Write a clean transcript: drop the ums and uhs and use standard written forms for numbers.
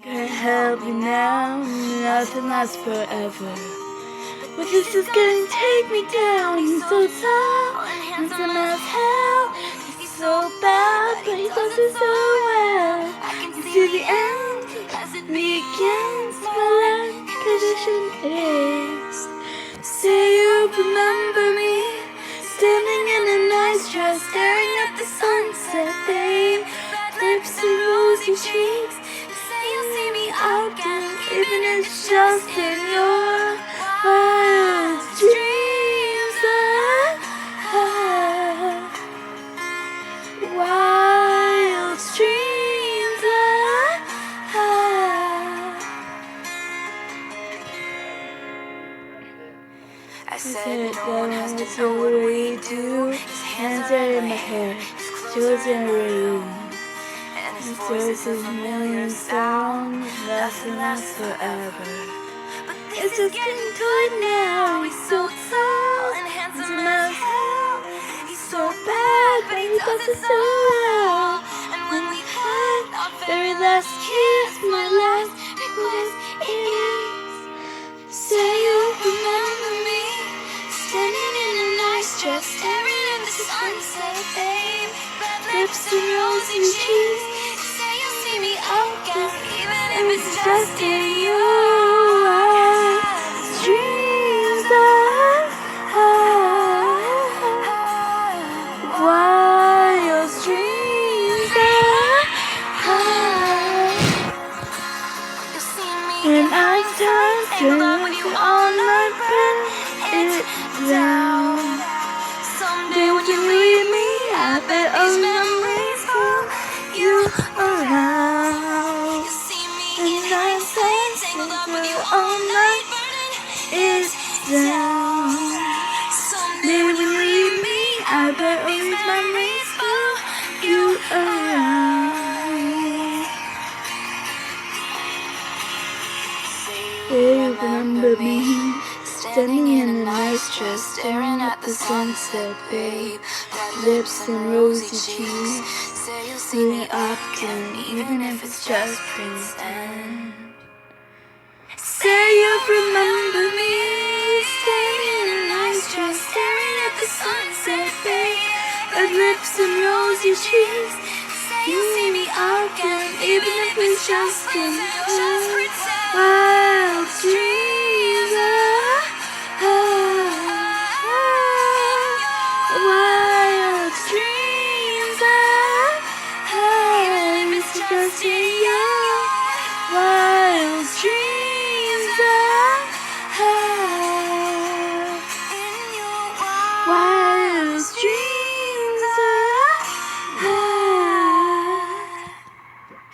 Can't help me now, nothing lasts forever. But this is gonna take me down. He's so tall and handsome as hell. He's so bad, but he does it so well. I can see the end as it begins. My life condition is. Say you remember me, standing in a nice dress, staring at the sunset, babe. Lips and rosy cheeks. Say you'll see me again, even if it's just in your wild dreams. Wild dreams. I said no one has to know what we do. His hands are in my hair, his clothes in a room. His voice is a million sounds, nothing lasts forever. But it's just getting good now. He's so tall and handsome as hell. He's so bad, but he does it so well. And when we had our very last kiss, my last request is, say you remember me, standing in a nice dress, staring at the sunset, babe. Red lips and rosy cheeks. Even if it's just in your dreams. Wild dreams. And I start to love you all night, burn it down. Someday when you leave me, I bet all memories pull you around. All night is down. Someday when you leave me, I bet all these memories follow you around. Say you remember me, standing in a nice dress, staring at the sunset, babe. Lips and rosy cheeks. Say you'll see me often, even if it's just pretend. Say you remember me, standing in a nice dress, staring at the sunset, babe. Red lips and rosy cheeks. Say you'll see me again, even if it's just in wild dreams.